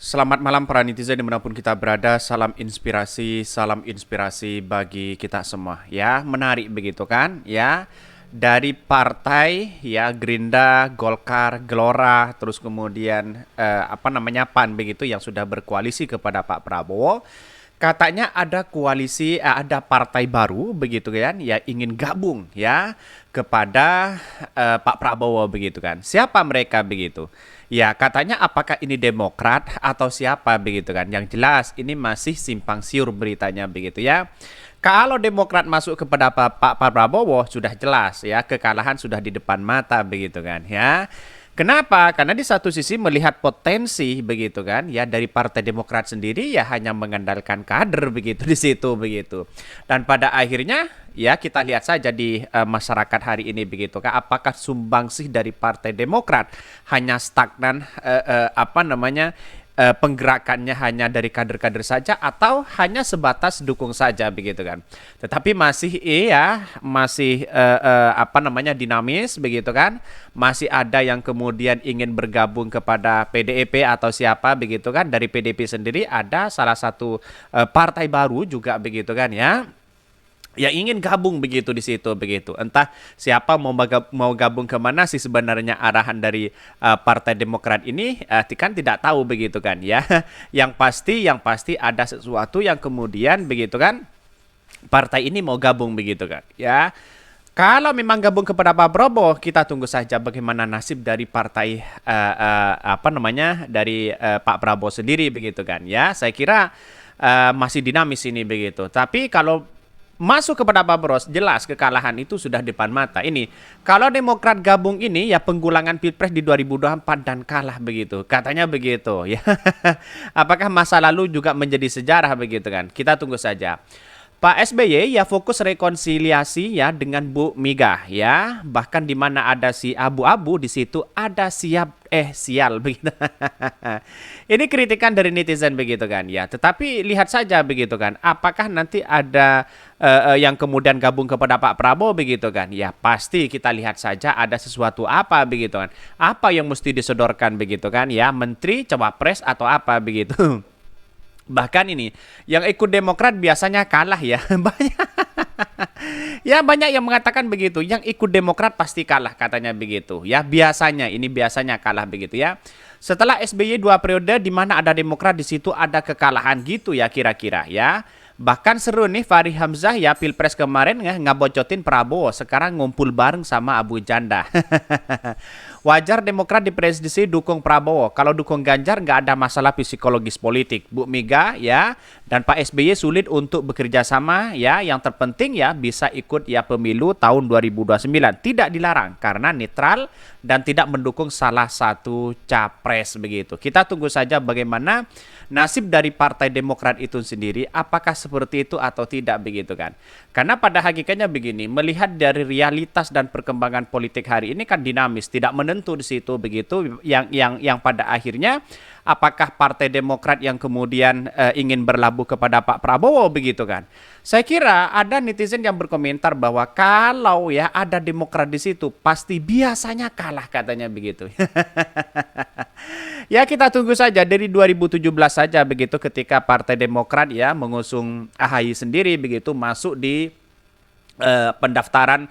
Selamat malam para netizen dimanapun kita berada, salam inspirasi bagi kita semua. Ya, menarik begitu kan? Ya, dari partai ya Gerindra, Golkar, Gelora, terus kemudian PAN begitu yang sudah berkoalisi kepada Pak Prabowo. Katanya ada koalisi, ada partai baru begitu kan, ya ingin gabung ya kepada Pak Prabowo begitu kan. Siapa mereka begitu? Ya, katanya apakah ini Demokrat atau siapa begitu kan. Yang jelas ini masih simpang siur beritanya begitu ya. Kalau Demokrat masuk kepada Pak Prabowo sudah jelas ya, kekalahan sudah di depan mata begitu kan ya. Kenapa? Karena di satu sisi melihat potensi begitu kan ya dari Partai Demokrat sendiri ya hanya mengandalkan kader begitu di situ begitu. Dan pada akhirnya ya kita lihat saja di masyarakat hari ini begitu kan apakah sumbangsih dari Partai Demokrat hanya stagnan penggerakannya hanya dari kader-kader saja atau hanya sebatas dukung saja begitu kan. Tetapi masih dinamis begitu kan. Masih ada yang kemudian ingin bergabung kepada PDIP atau siapa begitu kan. Dari PDIP sendiri ada salah satu partai baru juga begitu kan ya, yang ingin gabung begitu di situ begitu. Entah siapa mau gabung kemana sih sebenarnya arahan dari Partai Demokrat ini kan tidak tahu begitu kan ya. Yang pasti ada sesuatu yang kemudian begitu kan partai ini mau gabung begitu kan ya. Kalau memang gabung kepada Pak Prabowo, kita tunggu saja bagaimana nasib dari partai dari Pak Prabowo sendiri begitu kan ya. Saya kira masih dinamis ini begitu. Tapi kalau masuk kepada Pak Bros, jelas kekalahan itu sudah depan mata. Ini kalau Demokrat gabung ini ya penggulangan Pilpres di 2024 dan kalah begitu. Katanya begitu ya. Apakah masa lalu juga menjadi sejarah begitu kan? Kita tunggu saja. Pak SBY ya fokus rekonsiliasi ya dengan Bu Mega ya. Bahkan di mana ada si abu-abu di situ ada sial begitu. Ini kritikan dari netizen begitu kan ya. Tetapi lihat saja begitu kan. Apakah nanti ada yang kemudian gabung kepada Pak Prabowo begitu kan? Ya pasti kita lihat saja ada sesuatu apa begitu kan. Apa yang mesti disodorkan begitu kan ya. Menteri, cawapres atau apa begitu. Bahkan ini yang ikut Demokrat biasanya kalah ya. Banyak yang mengatakan begitu. Yang ikut Demokrat pasti kalah katanya begitu. Ya biasanya kalah begitu ya. Setelah SBY 2 periode di mana ada Demokrat di situ ada kekalahan gitu ya kira-kira ya. Bahkan seru nih Fahri Hamzah ya Pilpres kemarin ngabocotin Prabowo sekarang ngumpul bareng sama Abu Janda. Wajar Demokrat di prediksi dukung Prabowo. Kalau dukung Ganjar nggak ada masalah psikologis politik. Bu Mega ya dan Pak SBY sulit untuk bekerja sama ya. Yang terpenting ya bisa ikut ya pemilu tahun 2029. Tidak dilarang karena netral dan tidak mendukung salah satu capres begitu. Kita tunggu saja bagaimana nasib dari Partai Demokrat itu sendiri. Apakah seperti itu atau tidak begitu kan? Karena pada hakikatnya begini, melihat dari realitas dan perkembangan politik hari ini kan dinamis, tidak menentu di situ begitu. Yang pada akhirnya apakah Partai Demokrat yang kemudian ingin berlabuh kepada Pak Prabowo begitu kan? Saya kira ada netizen yang berkomentar bahwa kalau ya ada Demokrat di situ pasti biasanya kalah katanya begitu. Ya kita tunggu saja dari 2017 saja begitu ketika Partai Demokrat ya mengusung AHY sendiri begitu masuk di pendaftaran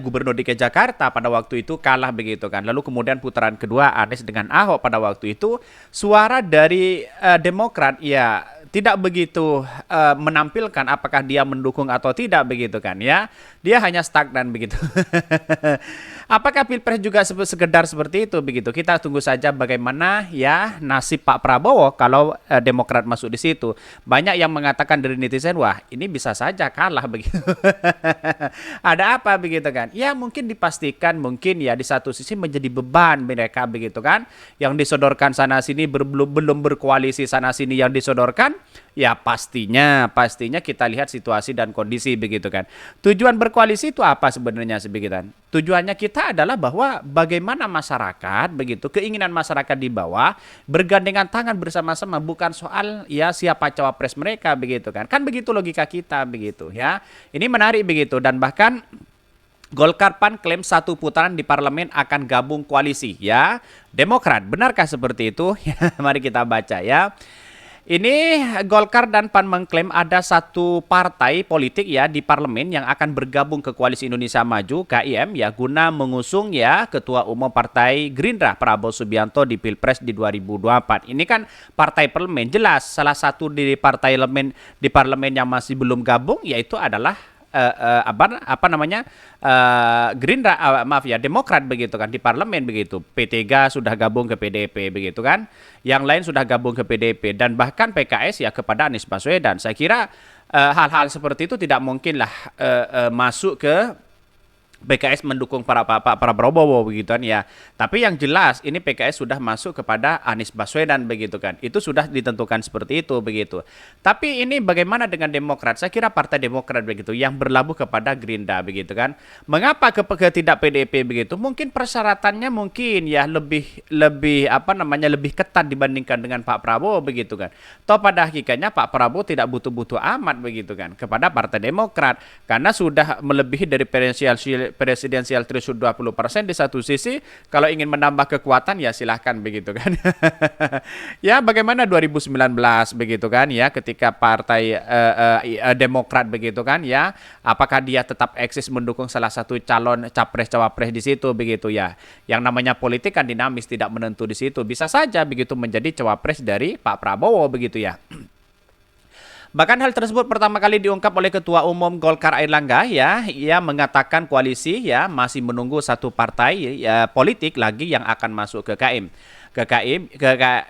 Gubernur DKI Jakarta pada waktu itu kalah begitu kan. Lalu kemudian putaran kedua Anies dengan Ahok pada waktu itu suara dari Demokrat ya tidak begitu menampilkan apakah dia mendukung atau tidak begitu kan ya. Dia hanya stagnan begitu. Apakah Pilpres juga sekedar seperti itu begitu? Kita tunggu saja bagaimana ya nasib Pak Prabowo kalau Demokrat masuk di situ. Banyak yang mengatakan dari netizen, wah ini bisa saja kalah begitu. Ada apa begitu kan? Ya mungkin dipastikan mungkin ya di satu sisi menjadi beban mereka begitu kan. Yang disodorkan sana sini belum berkoalisi sana sini yang disodorkan. Ya pastinya kita lihat situasi dan kondisi begitu kan. Tujuan berkoalisi itu apa sebenarnya sebegitu? Tujuannya kita adalah bahwa bagaimana masyarakat begitu, keinginan masyarakat di bawah bergandengan tangan bersama-sama, bukan soal ya siapa cawapres mereka begitu kan. Kan begitu logika kita begitu ya. Ini menarik begitu dan bahkan Golkar PAN klaim satu putaran di parlemen akan gabung koalisi ya. Demokrat, benarkah seperti itu? Mari kita baca ya. Ini Golkar dan PAN mengklaim ada satu partai politik ya di parlemen yang akan bergabung ke Koalisi Indonesia Maju (KIM) ya guna mengusung ya Ketua Umum Partai Gerindra Prabowo Subianto di Pilpres di 2024. Ini kan partai parlemen, jelas salah satu di parlemen yang masih belum gabung yaitu adalah apa namanya Gerindra, maaf ya, Demokrat begitu kan di parlemen begitu. P3 sudah gabung ke PDP begitu kan, yang lain sudah gabung ke PDP dan bahkan PKS ya kepada Anies Baswedan. Saya kira hal-hal seperti itu tidak mungkinlah masuk ke PKS mendukung para Prabowo begitu kan ya. Tapi yang jelas ini PKS sudah masuk kepada Anies Baswedan begitu kan. Itu sudah ditentukan seperti itu begitu. Tapi ini bagaimana dengan Demokrat? Saya kira Partai Demokrat begitu yang berlabuh kepada Gerindra begitu kan. Mengapa ke tidak PDP begitu? Mungkin persyaratannya mungkin ya lebih apa namanya lebih ketat dibandingkan dengan Pak Prabowo begitu kan. Toh pada hakikatnya Pak Prabowo tidak butuh-butuh amat begitu kan kepada Partai Demokrat karena sudah melebihi dari presidensial threshold 20% di satu sisi. Kalau ingin menambah kekuatan ya silahkan begitu kan. Ya bagaimana 2019 begitu kan ya ketika partai Demokrat begitu kan ya, apakah dia tetap eksis mendukung salah satu calon capres cawapres di situ begitu ya. Yang namanya politik kan dinamis, tidak menentu di situ, bisa saja begitu menjadi cawapres dari Pak Prabowo begitu ya. Bahkan hal tersebut pertama kali diungkap oleh Ketua Umum Golkar Airlangga ya, ia mengatakan koalisi ya masih menunggu satu partai ya, politik lagi yang akan masuk ke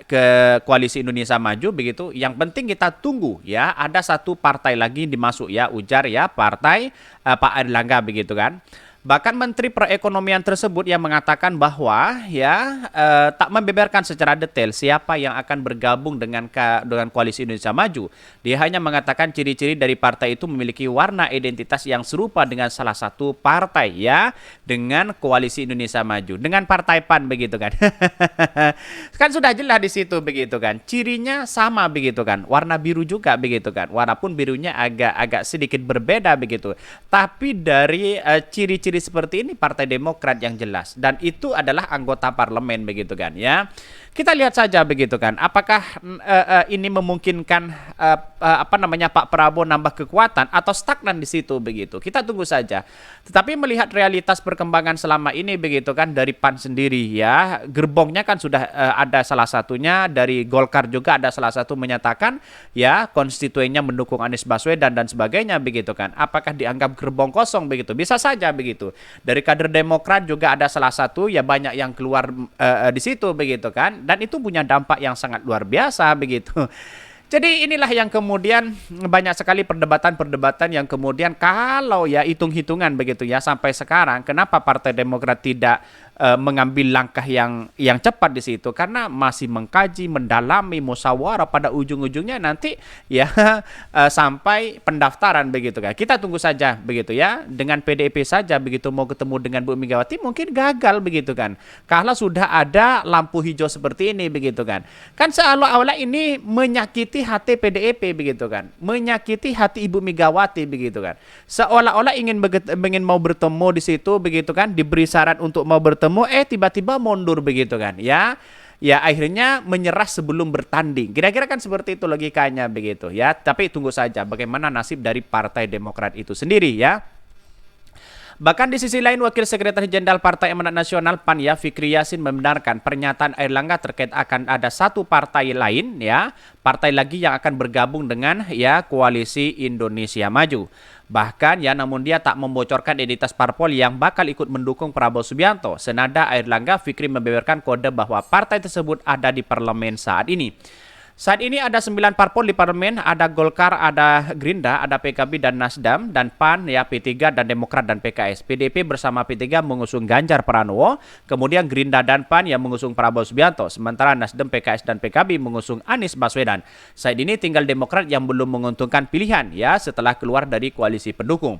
ke Koalisi Indonesia Maju begitu. Yang penting kita tunggu ya, ada satu partai lagi dimasuk ya, ujar ya partai Pak Airlangga begitu kan. Bahkan Menteri Perekonomian tersebut yang mengatakan bahwa ya tak membeberkan secara detail siapa yang akan bergabung dengan Koalisi Indonesia Maju. Dia hanya mengatakan ciri-ciri dari partai itu memiliki warna identitas yang serupa dengan salah satu partai ya, dengan Koalisi Indonesia Maju, dengan Partai PAN begitu kan. Kan sudah jelas di situ begitu kan. Cirinya sama begitu kan. Warna biru juga begitu kan. Walaupun birunya agak sedikit berbeda begitu. Tapi dari ciri-ciri seperti ini Partai Demokrat yang jelas, dan itu adalah anggota parlemen begitu kan ya. Kita lihat saja begitu kan, apakah ini memungkinkan apa namanya Pak Prabowo nambah kekuatan atau stagnan di situ begitu. Kita tunggu saja. Tetapi melihat realitas perkembangan selama ini begitu kan dari PAN sendiri ya, gerbongnya kan sudah ada salah satunya dari Golkar juga ada salah satu menyatakan ya konstituennya mendukung Anies Baswedan dan sebagainya begitu kan. Apakah dianggap gerbong kosong begitu? Bisa saja begitu. Dari kader Demokrat juga ada salah satu ya, banyak yang keluar di situ begitu kan. Dan itu punya dampak yang sangat luar biasa begitu. Jadi inilah yang kemudian banyak sekali perdebatan-perdebatan yang kemudian kalau ya hitung-hitungan begitu ya sampai sekarang kenapa Partai Demokrat tidak mengambil langkah yang cepat di situ, karena masih mengkaji, mendalami, musyawarah, pada ujung-ujungnya nanti ya sampai pendaftaran begitu kan. Kita tunggu saja begitu ya. Dengan PDIP saja begitu mau ketemu dengan Bu Megawati mungkin gagal begitu kan. Kalau sudah ada lampu hijau seperti ini begitu kan. Kan seolah-olah ini menyakiti hati PDIP begitu kan. Menyakiti hati Ibu Megawati begitu kan. Seolah-olah ingin mau bertemu di situ begitu kan, diberi syarat untuk mau bertemu, tiba-tiba mundur begitu kan ya. Ya akhirnya menyerah sebelum bertanding. Kira-kira kan seperti itu logikanya begitu ya. Tapi tunggu saja bagaimana nasib dari Partai Demokrat itu sendiri ya. Bahkan di sisi lain Wakil Sekretaris Jenderal Partai Amanat Nasional PAN ya, Fikri Yasin, membenarkan pernyataan Airlangga terkait akan ada satu partai lain ya, partai lagi yang akan bergabung dengan ya Koalisi Indonesia Maju. Bahkan ya, namun dia tak membocorkan identitas parpol yang bakal ikut mendukung Prabowo Subianto. Senada Airlangga, Fikri membeberkan kode bahwa partai tersebut ada di parlemen saat ini. Saat ini ada 9 parpol di parlemen, ada Golkar, ada Gerindra, ada PKB dan Nasdem, dan PAN, ya P3 dan Demokrat dan PKS. PDP bersama P3 mengusung Ganjar Pranowo, kemudian Gerindra dan PAN yang mengusung Prabowo Subianto, sementara Nasdem, PKS dan PKB mengusung Anies Baswedan. Saat ini tinggal Demokrat yang belum menguntungkan pilihan ya setelah keluar dari koalisi pendukung.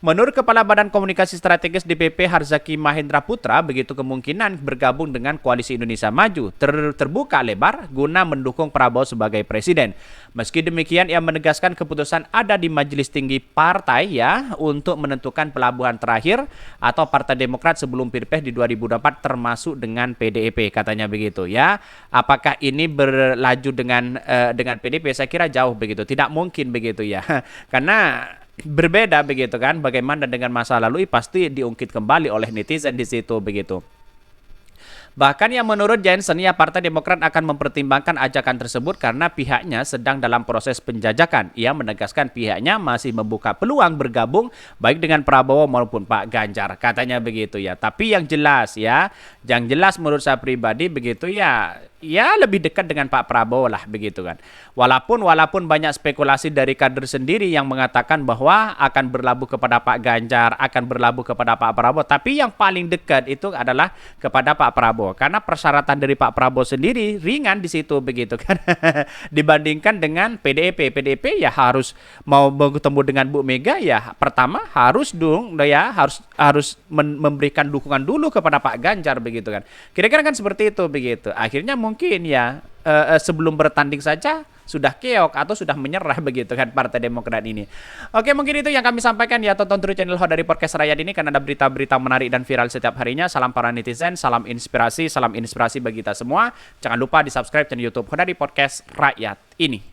Menurut Kepala Badan Komunikasi Strategis DPP Harzaki Mahendra Putra, begitu kemungkinan bergabung dengan Koalisi Indonesia Maju terbuka lebar guna mendukung Prabowo sebagai presiden. Meski demikian, ia menegaskan keputusan ada di Majelis Tinggi Partai ya untuk menentukan pelabuhan terakhir atau Partai Demokrat sebelum Pilpres di 2024 termasuk dengan PDIP, katanya begitu ya. Apakah ini berlaju dengan PDIP? Saya kira jauh begitu, tidak mungkin begitu ya. Karena berbeda begitu kan, bagaimana dengan masa lalu pasti diungkit kembali oleh netizen di situ begitu. Bahkan yang menurut Jensen ya, Partai Demokrat akan mempertimbangkan ajakan tersebut karena pihaknya sedang dalam proses penjajakan. Ia menegaskan pihaknya masih membuka peluang bergabung baik dengan Prabowo maupun Pak Ganjar, katanya begitu ya. Tapi yang jelas menurut saya pribadi begitu ya lebih dekat dengan Pak Prabowo lah begitu kan. Walaupun banyak spekulasi dari kader sendiri yang mengatakan bahwa akan berlabuh kepada Pak Ganjar, akan berlabuh kepada Pak Prabowo, tapi yang paling dekat itu adalah kepada Pak Prabowo karena persyaratan dari Pak Prabowo sendiri ringan di situ begitu kan. Dibandingkan dengan PDIP ya harus mau bertemu dengan Bu Mega ya pertama harus memberikan dukungan dulu kepada Pak Ganjar begitu kan. Kira-kira kan seperti itu begitu. Akhirnya mungkin ya sebelum bertanding saja sudah keok atau sudah menyerah begitu kan Partai Demokrat ini. Oke, mungkin itu yang kami sampaikan ya. Tonton terus channel Ho dari Podcast Rakyat ini karena ada berita-berita menarik dan viral setiap harinya. Salam para netizen, salam inspirasi bagi kita semua. Jangan lupa di subscribe channel YouTube Ho dari Podcast Rakyat ini.